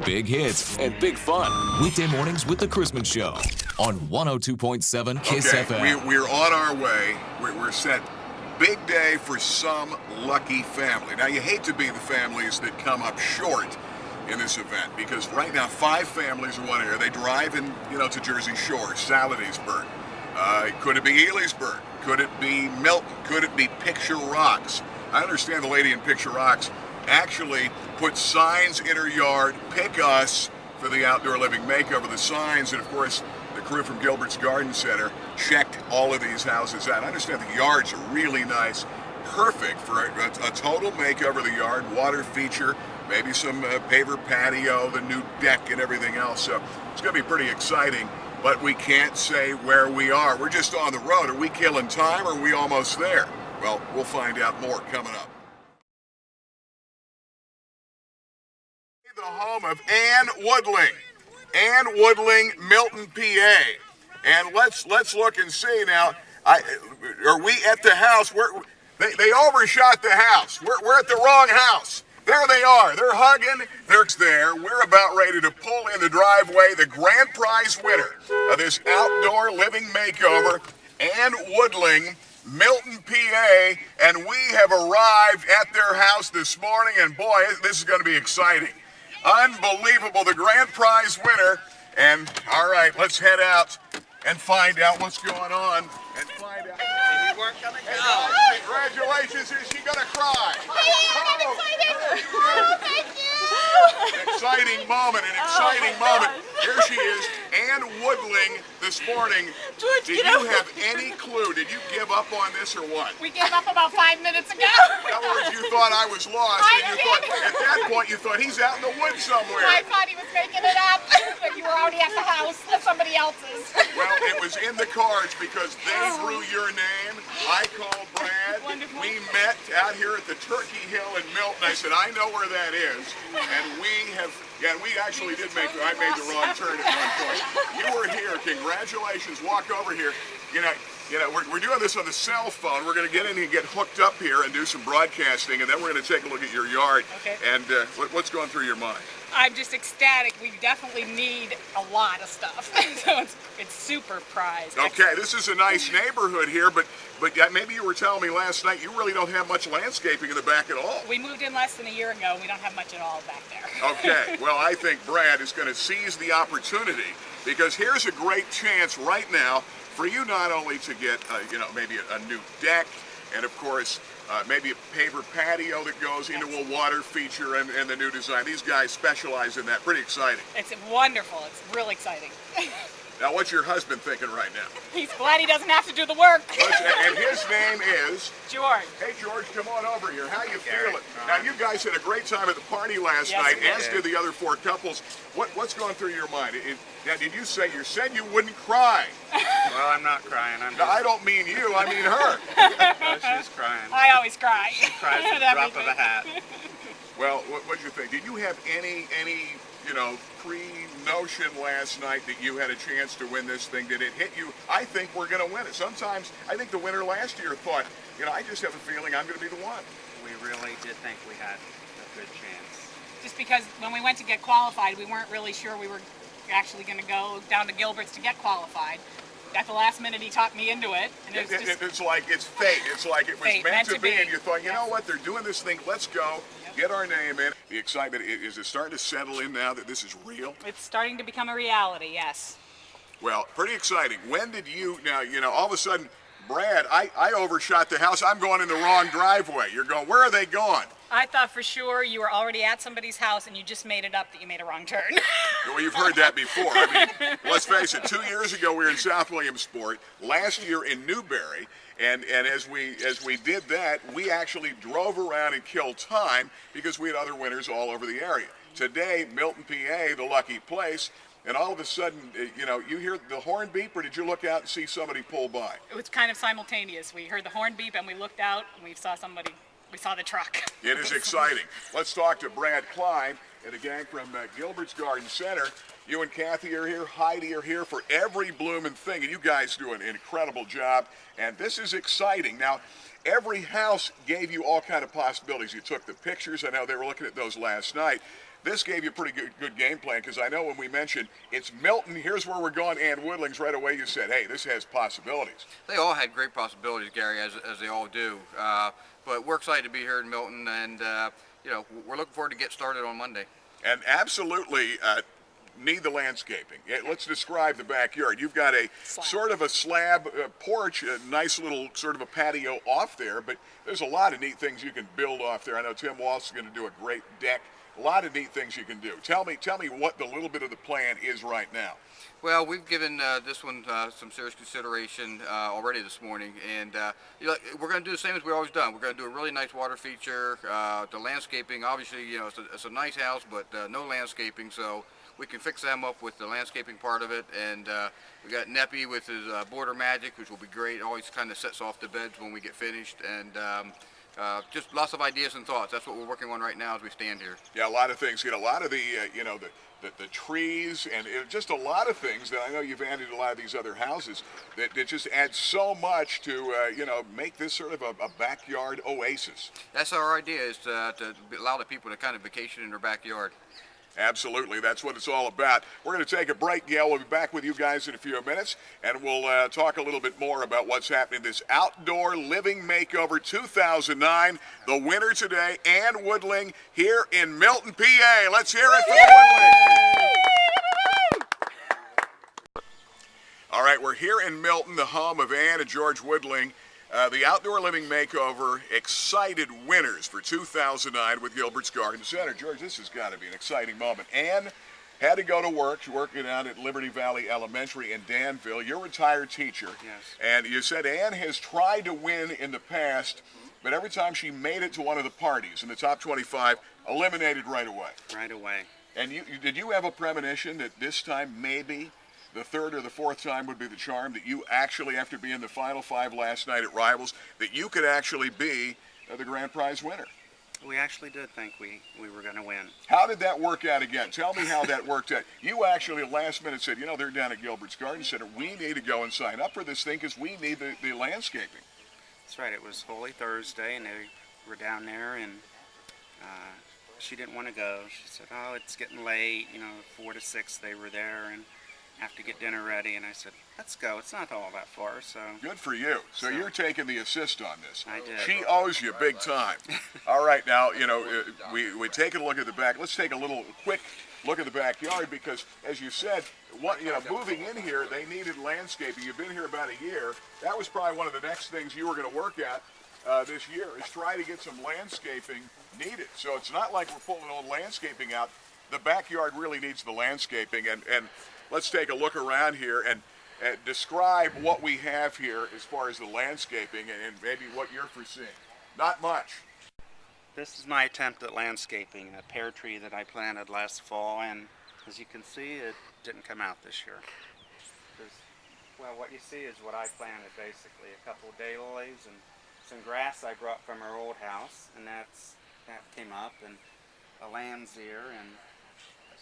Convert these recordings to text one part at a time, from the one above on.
Big hits and big fun. Weekday mornings with the Chrisman Show on 102.7 KISS FM. We're on our way. We're set. Big day for some lucky family. Now, you hate to be the families that come up short in this event because right now 5 families in one area. They drive in, to Jersey Shore, Salladysburg. Could it be Elysburg? Could it be Milton? Could it be Picture Rocks? I understand the lady in Picture Rocks actually put signs in her yard, pick us for the Outdoor Living Makeover. The signs, and of course, the crew from Gilbert's Garden Center checked all of these houses out. I understand the yards are really nice, perfect for a total makeover of the yard, water feature, maybe some paver patio, the new deck and everything else. So it's going to be pretty exciting, but we can't say where we are. We're just on the road. Are we killing time or are we almost there? Well, we'll find out more coming up. The home of Ann Woodling. Ann Woodling, Milton, PA. And let's look and see now. Are we at the house? They overshot the house. We're at the wrong house. There they are. They're hugging. They're there. We're about ready to pull in the driveway. The grand prize winner of this Outdoor Living Makeover, Ann Woodling, Milton, PA, and we have arrived at their house this morning, and boy, this is going to be exciting. Unbelievable, the grand prize winner. And all right, let's head out and find out what's going on and find out. You weren't gonna go. Congratulations, is she gonna cry? I'm excited. Oh, thank you. Exciting moment, an exciting moment. Here she is, Ann Woodling this morning. George, Did you have any clue? Did you give up on this or what? We gave up about 5 minutes ago. In other words, you thought I was lost, and you thought, at that point, you thought he's out in the woods somewhere. I thought he was making it up, but you were already at the house at somebody else's. Well, it was in the cards because they drew your name. I called Brad. Wonderful. We met out here at the Turkey Hill in Milton. I said, I know where that is. And we actually did I made the wrong turn at one point. You were here. Congratulations. Walk over here. We're doing this on the cell phone. We're going to get in and get hooked up here and do some broadcasting, and then we're going to take a look at your yard. Okay. And what's going through your mind? I'm just ecstatic. We definitely need a lot of stuff, so it's super prized. Okay, this is a nice neighborhood here, but maybe you were telling me last night you really don't have much landscaping in the back at all. We moved in less than a year ago, and we don't have much at all back there. Okay, well, I think Brad is going to seize the opportunity because here's a great chance right now for you not only to get, maybe a new deck and, of course, maybe a paver patio that goes into a water feature and the new design. These guys specialize in that. Pretty exciting. It's wonderful. It's real exciting. Now, what's your husband thinking right now? He's glad he doesn't have to do the work. And his name is? George. Hey, George, come on over here. How you feeling? Now, you guys had a great time at the party last night, as did the other 4 couples. What's going through your mind? Now, you said you wouldn't cry. Well, I'm not crying. I don't mean you, I mean her. She's crying. I always cry. She cries at the drop of a hat. Well, what'd you think? Did you have any pre-notion last night that you had a chance to win this thing? Did it hit you? I think we're going to win it. Sometimes, I think the winner last year thought, I just have a feeling I'm going to be the one. We really did think we had a good chance. Just because when we went to get qualified, we weren't really sure we were actually going to go down to Gilbert's to get qualified. At the last minute, he talked me into it. And it's like it's fate. It's like it was meant to be. And you thought, you know what, they're doing this thing. Let's go. Get our name in. The excitement, is it starting to settle in now that this is real? It's starting to become a reality, yes. Well, pretty exciting. When did all of a sudden, Brad, I overshot the house. I'm going in the wrong driveway. You're going, where are they going? I thought for sure you were already at somebody's house and you just made it up that you made a wrong turn. Well, you've heard that before. I mean, let's face it, 2 years ago we were in South Williamsport, last year in Newberry, and as we did that, we actually drove around and killed time because we had other winners all over the area. Today, Milton, PA, the lucky place, and all of a sudden, you hear the horn beep, or did you look out and see somebody pull by? It was kind of simultaneous. We heard the horn beep and we looked out and we saw somebody. We saw the truck. It is exciting. Let's talk to Brad Klein and a gang from Gilbert's Garden Center. You and Kathy are here, Heidi are here for every blooming thing, and you guys do an incredible job, and this is exciting. Now, every house gave you all kind of possibilities. You took the pictures. I know they were looking at those last night. this gave you a pretty good game plan, because I know when we mentioned it's Milton, here's where we're going, and Woodlings, right away you said, hey, this has possibilities. They all had great possibilities, Gary, as they all do. But we're excited to be here in Milton, and you know, we're looking forward to get started on Monday. And absolutely need the landscaping. Let's describe the backyard. You've got a sort of a slab porch, a nice little sort of a patio off there, but there's a lot of neat things you can build off there. I know Tim Walsh is going to do a great deck. A lot of neat things you can do. Tell me what the little bit of the plan is right now. Well, we've given this one some serious consideration already this morning, and you know, we're going to do the same as we've always done. We're going to do a really nice water feature. The landscaping, obviously, you know, it's a nice house, but no landscaping, so we can fix them up with the landscaping part of it. And we got Neppy with his border magic, which will be great. Always kind of sets off the beds when we get finished, and just lots of ideas and thoughts. That's what we're working on right now as we stand here. Yeah, a lot of things. You know, a lot of the you know, the trees, and just a lot of things that I know you've added to a lot of these other houses that just add so much to you know, make this sort of a backyard oasis. That's our idea, is to allow the people to kind of vacation in their backyard. Absolutely, that's what it's all about. We're going to take a break, Gail. We'll be back with you guys in a few minutes, and we'll talk a little bit more about what's happening this Outdoor Living Makeover 2009. The winner today, Ann Woodling, here in Milton, PA. Let's hear it for the Woodling. All right, we're here in Milton, the home of Ann and George Woodling. The Outdoor Living Makeover excited winners for 2009 with Gilbert's Garden Center. George, this has got to be an exciting moment. Ann had to go to work. She's working out at Liberty Valley Elementary in Danville. You're a retired teacher. Yes. And you said Ann has tried to win in the past, but every time she made it to one of the parties in the top 25, eliminated right away. Right away. And did you have a premonition that this time maybe the third or the fourth time would be the charm, that you actually, after being the final five last night at Rivals, that you could actually be the grand prize winner? We actually did think we were going to win. How did that work out again? Tell me how that worked out. You actually last minute said, you know, they're down at Gilbert's Garden Center. We need to go and sign up for this thing because we need the landscaping. That's right. It was Holy Thursday, and they were down there, and she didn't want to go. She said, oh, it's getting late. You know, 4 to 6 they were there, and have to get dinner ready. And I said, let's go. It's not all that far. So good for you. So you're taking the assist on this. I did. She owes you big time. All right, now, you know, we take a look at the back. Let's take a quick look at the backyard, because as you said, moving in here, they needed landscaping. You've been here about a year. That was probably one of the next things you were going to work at this year, is try to get some landscaping needed. So it's not like we're pulling old landscaping out. The backyard really needs the landscaping, and let's take a look around here and describe what we have here as far as the landscaping and maybe what you're foreseeing. Not much. This is my attempt at landscaping, a pear tree that I planted last fall, and as you can see, it didn't come out this year. Well, what you see is what I planted, basically. A couple of daylilies and some grass I brought from our old house, and that came up, and a lamb's ear, and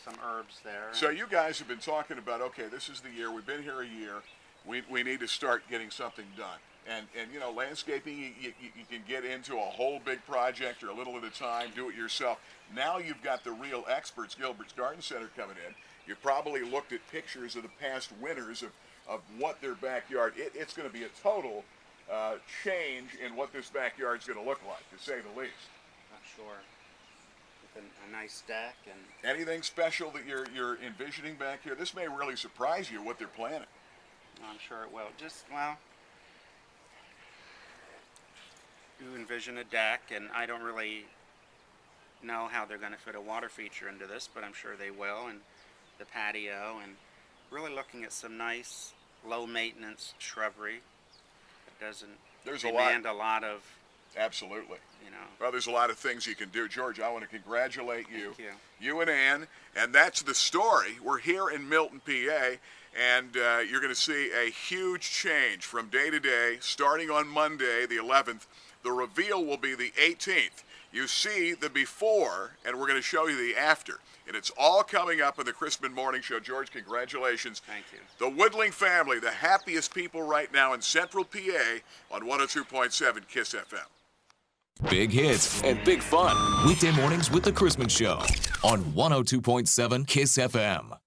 some herbs there. So you guys have been talking about, okay, this is the year, we've been here a year, we need to start getting something done. And you know, landscaping, you can get into a whole big project or a little at a time, do it yourself. Now you've got the real experts, Gilbert's Garden Center, coming in. You've probably looked at pictures of the past winners of what their backyard, it's going to be a total change in what this backyard's going to look like, to say the least. Not sure. A nice deck and anything special that you're envisioning back here? This may really surprise you what they're planning. I'm sure it will. You envision a deck, and I don't really know how they're going to fit a water feature into this, but I'm sure they will, and the patio, and really looking at some nice low maintenance shrubbery that doesn't demand a lot of. Absolutely. You know. Well, there's a lot of things you can do. George, I want to congratulate you. Thank you. You and Ann, and that's the story. We're here in Milton, PA, and you're going to see a huge change from day to day, starting on Monday, the 11th. The reveal will be the 18th. You see the before, and we're going to show you the after. And it's all coming up in the Chrisman Morning Show. George, congratulations. Thank you. The Woodling family, the happiest people right now in Central PA on 102.7 KISS FM. Big hits and big fun. Weekday mornings with The Chrisman Show on 102.7 KISS FM.